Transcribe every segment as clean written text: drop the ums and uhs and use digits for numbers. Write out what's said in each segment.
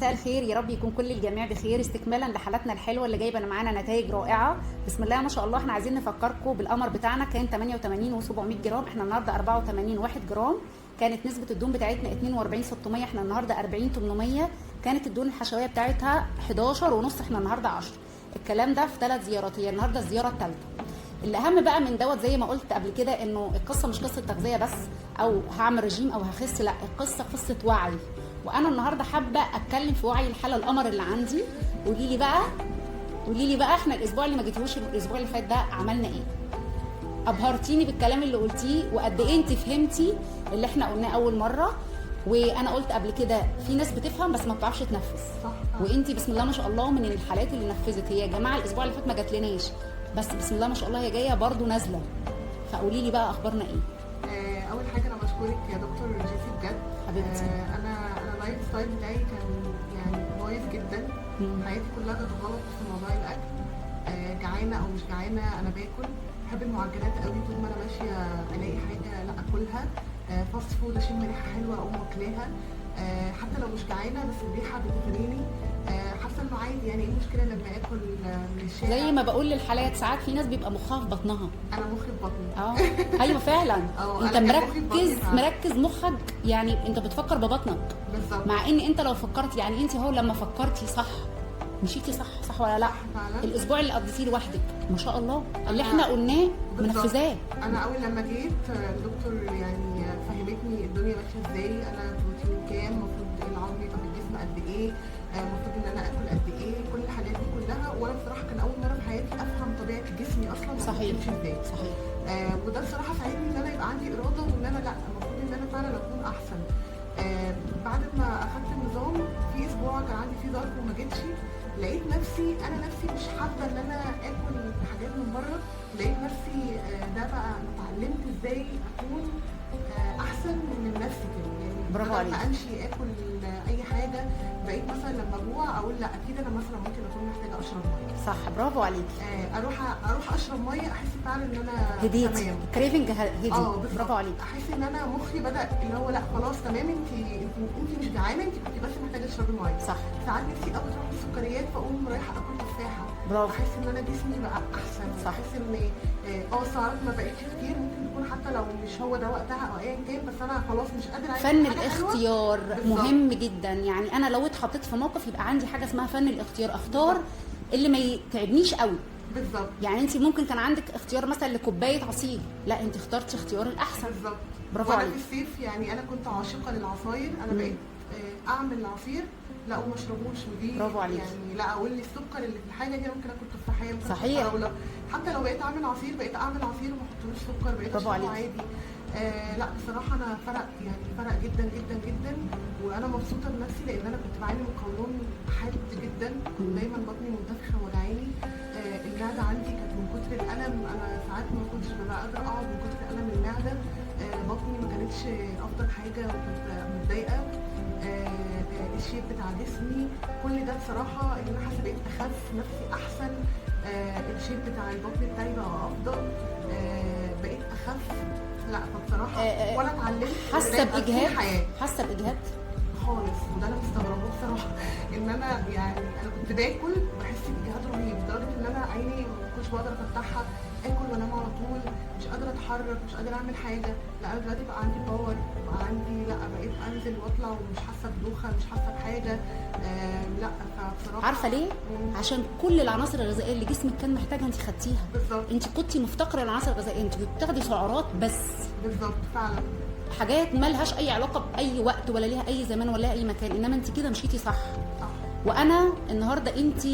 مساء الخير، يا رب يكون كل الجميع بخير. استكمالا لحالاتنا الحلوه اللي جايبه معانا نتائج رائعه بسم الله ما شاء الله. احنا عايزين نفكركم بالقمر بتاعنا، كان 88 و700 جرام، احنا النهارده 84 1 جرام. كانت نسبه الدهون بتاعتنا 42 600، احنا النهارده 40 800. كانت الدهون الحشويه بتاعتها 11 ونص، احنا النهارده 10. الكلام ده في 3 زيارات، هي النهارده الزياره الثالثه. الاهم بقى من دوت زي ما قلت قبل كده انه القصه مش قصه تغذيه بس او هعمل رجيم او هخس، لا القصه قصه وعي. وانا النهارده حابه اتكلم في وعي الحاله القمر اللي عندي. قولي لي بقى احنا الاسبوع اللي ما جيتهوش الاسبوع اللي فات ده عملنا ايه؟ ابهرتيني بالكلام اللي قلتيه، وقد ايه انت فهمتي اللي احنا قلناه اول مره. وانا قلت قبل كده في ناس بتفهم بس ما بتعرفش تنفذ، وانت بسم الله ما شاء الله من الحالات اللي نفذت. هي يا جماعه الاسبوع اللي فات ما جاتلناش، بس بسم الله ما شاء الله هي جايه برضو نازله. فقولي لي بقى اخبارنا ايه؟ اول حاجه انا بشكرك يا دكتور جيسي بجد حبيبتي. انا اللايف ستايل بتاعي كان يعني بايظ جدا. حياتي كلها كانت غلط في موضوع الاكل. جعانه او مش جعانه انا باكل. بحب المعجنات قوي، طول ما انا ماشيه الاقي حاجه لا اكلها. فاست فود، اشم ريحه حلوه اقوم واكلاها. حتى لو مش جعانه بس الريحه بتغريني. حاسه انه عادي، يعني ايه المشكله لما اكل من الشارع؟ زي ما بقول للحالات ساعات في ناس بيبقى مخها في بطنها. انا مخي في بطني. ايوه فعلا. انت أنا كان مخي في بطني فعلا. مركز مخك، يعني انت بتفكر ببطنك. بالظبط. مع ان انت لو فكرت، يعني انت هو لما فكرتي صح مشيتي صح ولا لا؟ فعلا. الاسبوع اللي قضيتيه لوحدك ما شاء الله اللي احنا قلناه منفذاه. انا اول لما جيت الدكتور يعني فهمتني الدنيا ماشيه ازاي، انا بروتين كام، المفروض العظم يبقى في الجسم قد ايه، المفروض ان انا اكل قد ايه، كل الحاجات دي كلها. وانا بصراحه كان اول مره في حياتي افهم طبيعه جسمي اصلا صحيح بتمشي ازاي. صحيح. وده بصراحه ساعدني ان انا يبقى عندي اراده، وان انا لا المفروض ان انا فعلا اكون احسن. بعد ما اخدت النظام في اسبوع كان عندي فيه ظرف وما جيتش، لقيت نفسي مش حابه ان انا اكل حاجات من بره. لقيت نفسي ده بقى انا اتعلمت ازاي اكون احسن من نفسي كده. يعني برافو عليك. ما امشي اكل اي حاجه، بقيت مثلا لما اجوع اقول لا اكيد انا مثلا ممكن اكون محتاجه اشرب ميه. صح، برافو عليك. اروح اشرب ميه، احس فعلا ان انا هديت تمام. كريفنج هدي. برافو عليك. احس ان انا مخي بدا اللي هو لا خلاص تمام، انت مش جعانه، انت كنت بس محتاجه تشربي ميه. صح. ساعات نفسي قوي تروح السكريات، فاقوم رايحه اكل تفاحه. برافو. احس ان انا جسمي بقى احسن. صح. احس ان السعرات ما بقتش كتير، ممكن تكون حتى لو مش هو ده وقتها او ايا كان، بس انا خلاص مش قادره اعمل فن حاجة حلوة. الاختيار بالظبط. مهم جدا. يعني انا لو اتحطيت في موقف يبقى عندي حاجه اسمها فن الاختيار، اختار اللي ما يتعبنيش قوي. بالظبط. يعني انت ممكن كان عندك اختيار مثلا لكوبايه عصير، لا انت اخترتي اختيار الاحسن. بالظبط. برافو وانا عليك. في الصيف يعني انا كنت عاشقه للعصاير، انا بقيت اعمل عصير لا وما اشربوش. ودي برافو عليك. يعني لا اقول لي السكر اللي في الحاجه دي ممكن اكل تفاحيه، ممكن صحيح. فراوله. حتى لو بقيت اعمل عصير، بقيت اعمل عصير وما احطلوش سكر، بقيت برافو اشربه عليك. عادي. لا بصراحه انا فرق جدا جدا جدا. وانا مبسوطه بنفسي لان انا كنت بعاني من قولون حاد جدا، دايما بطني منتفخه وجعاني. المعده عندي كانت من كتر الالم، انا ساعات ما كنتش ببقى قادره اقعد من كتر الم المعده. بطني ما كانتش افضل حاجه وكنت متضايقه. الشيب بتاع جسمي كل ده بصراحه ان انا حاسه بقيت اخف، نفسي احسن. الشيب بتاع البطن بتاعي بقى افضل. بقيت اخف. لا فبصراحه وانا اتعلمت حاسه باجهاد؟ حياه حاسه باجهاد خالص، وده انا مستغربه بصراحه. ان انا يعني انا كنت باكل بحس باجهاد رهيب، لدرجه ان انا عيني ما كنتش بقدر افتحها، اكل وانام على طول، مش قادره اتحرك، مش قادره اعمل حاجه. لا انا دلوقتي بقى عندي باور، بقى عندي لا بقيت انزل واطلع ومش حاسه بدوخه، مش حاسه بحاجه. لا فبصراحه عارفه ليه؟ عشان كل العناصر الغذائيه اللي جسمك كان محتاجها انت خدتيها. بالظبط. انت كنتي مفتقره العناصر الغذائيه، انت بتاخدي سعرات بس. بالظبط فعلا. حاجات مالهاش اي علاقه باي وقت ولا ليها اي زمان ولا ليها اي مكان، انما انت كده مشيتي صح. وانا النهارده انت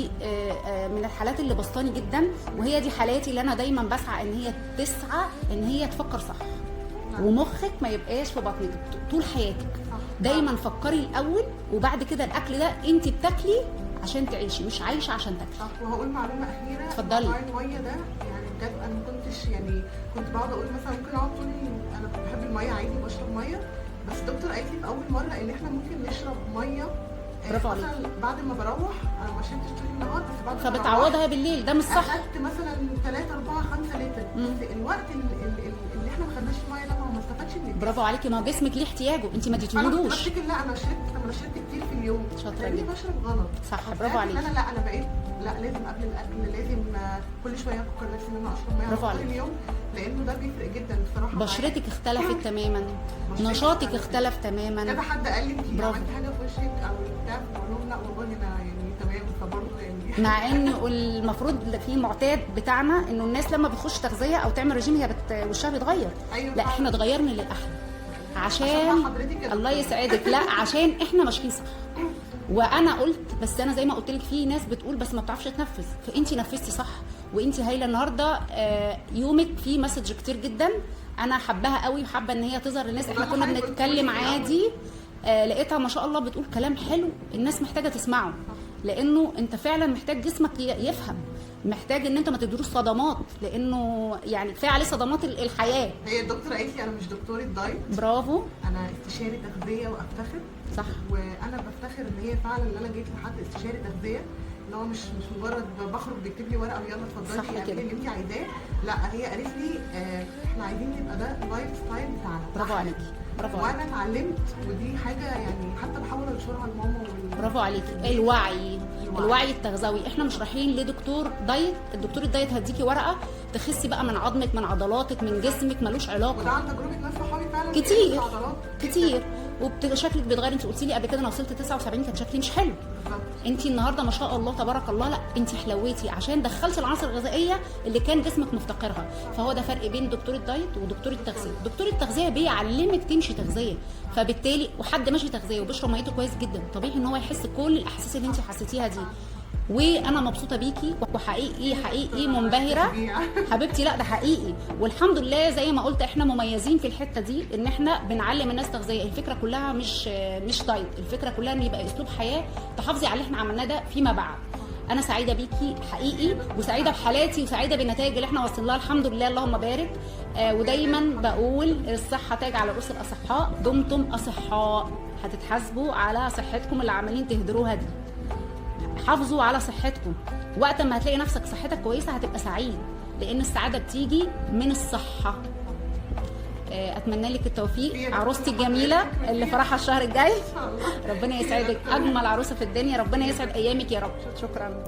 من الحالات اللي بسطاني جدا، وهي دي حالاتي اللي انا دايما بسعى ان هي تسعى ان هي تفكر صح. ومخك ما يبقاش في بطنك طول حياتك. دايما فكري الاول، وبعد كده الاكل ده انت بتاكلي عشان تعيشي، مش عايشه عشان تاكلي. وهقول معلومه اخيره. اتفضلي. الميه ده يعني بجد انا ما كنتش يعني كنت بقعد اقول مثلا ممكن اقعد طول انا بحب الميه عادي، بشرب ميه. بس الدكتور قالت لي في اول مره ان احنا ممكن نشرب ميه برافو عليك. مثلا بعد ما بروح انا ما شربتش طول النهار، بس بعد ما فبتعوضها بالليل، ده مش صح. اخدت مثلا 3 4 5 لتر، بس الوقت اللي احنا ما خدناش الميه ده ما استفادش من الجسم. برافو عليكي، ما هو جسمك ليه احتياجه، انت ما انا اديتيهولوش. بفتكر لا انا شربت، طب انا شربت كتير في اليوم، شاطرة لاني جدا. بشرب غلط. صح، فطلعت برافو إن عليكي. انا بقيت لا لازم قبل الاكل لازم كل شويه افكر نفسي ان انا اشرب ميه برافو طول عليكي. اليوم، لانه ده بيفرق جدا بصراحه معايا. بشرتك اختلفت تماما، بشرتك نشاطك اختلفت. اختلف كذا تماما. حد قال لي انت برافو. عملتي حاجه في وشك او بتاع، بقول لهم لا والله انا يعني تمام، فبرضه يعني مع ان المفروض في معتاد بتاعنا انه الناس لما بتخش تغذيه او تعمل رجيم هي وشها بيتغير. أيوة لا فعلا. احنا اتغيرنا للاحلى عشان عشان حضرتك يا الله دكتورة. يسعدك، لا عشان احنا ماشيين صح. وانا قلت، بس انا زي ما قلت لك في ناس بتقول بس ما بتعرفش تنفذ، فانتي نفذتي صح وانتي هايله. النهارده يومك فيه مسج كتير جدا انا حباها قوي وحابه ان هي تظهر للناس. احنا كنا بنتكلم عادي، لقيتها ما شاء الله بتقول كلام حلو الناس محتاجه تسمعه، لانه انت فعلا محتاج جسمك يفهم، محتاج ان انت ما تديروش صدمات، لانه يعني كفايه عليه صدمات الحياه. هي الدكتوره قالت لي انا مش دكتوره دايت، برافو. انا استشاري تغذيه وافتخر. صح. وانا بفتخر ان هي فعلا ان انا جيت لحد استشاري تغذيه، ان هو مش مجرد بخرج بيكتب لي ورقه ويلا اتفضلي اعملي اللي انت عايزاه، لا هي قالت لي احنا عايزين يبقى ده اللايف ستايل بتاعنا. برافو عليكي، برافو عليكي. وانا اتعلمت، ودي حاجه يعني حتى بحاول انشرها لماما برافو عليكي. الوعي التغذوي، احنا مش رايحين لدكتور دايت. الدكتور الدايت هديكي ورقه تخسي بقى من عظمك من عضلاتك من جسمك، ملوش علاقه. وده عن تجربه ناس صحابي فعلا كتير كتير، وشكلك بيتغير. انت قلتي لي قبل كده انا وصلت 79 كان شكلي مش حلو. انت النهارده ما شاء الله تبارك الله، لا انت حلويتي عشان دخلتي العناصر الغذائيه اللي كان جسمك مفتقرها. فهو ده فرق بين دكتور الدايت ودكتور التغذيه. دكتور التغذيه بيعلمك تمشي تغذيه، فبالتالي وحد ماشي تغذيه وبيشرب ميته كويس جدا طبيعي ان هو يحس كل الاحاسيس اللي انت حسيتيها دي. وانا مبسوطه بيكي وحقيقي منبهره حبيبتي. لا ده حقيقي، والحمد لله زي ما قلت احنا مميزين في الحته دي ان احنا بنعلم الناس تغذيه. الفكره كلها مش دايت، الفكره كلها ان يبقى اسلوب حياه تحافظي على اللي احنا عملناه ده فيما بعد. انا سعيده بيكي حقيقي، وسعيده بحالاتي، وسعيده بالنتائج اللي احنا وصلنا لها الحمد لله اللهم بارك. ودايما بقول الصحه تاج على رؤوس الاصحاء، دمتم اصحاء هتتحاسبوا على صحتكم اللي عمالين تهدروها دي. حافظوا على صحتكم، وقت ما هتلاقي نفسك صحتك كويسه هتبقى سعيد، لان السعاده بتيجي من الصحه. اتمنى لك التوفيق عروستي الجميله اللي فرحها الشهر الجاي. ربنا يسعدك، اجمل عروسه في الدنيا، ربنا يسعد ايامك يا رب. شكرا.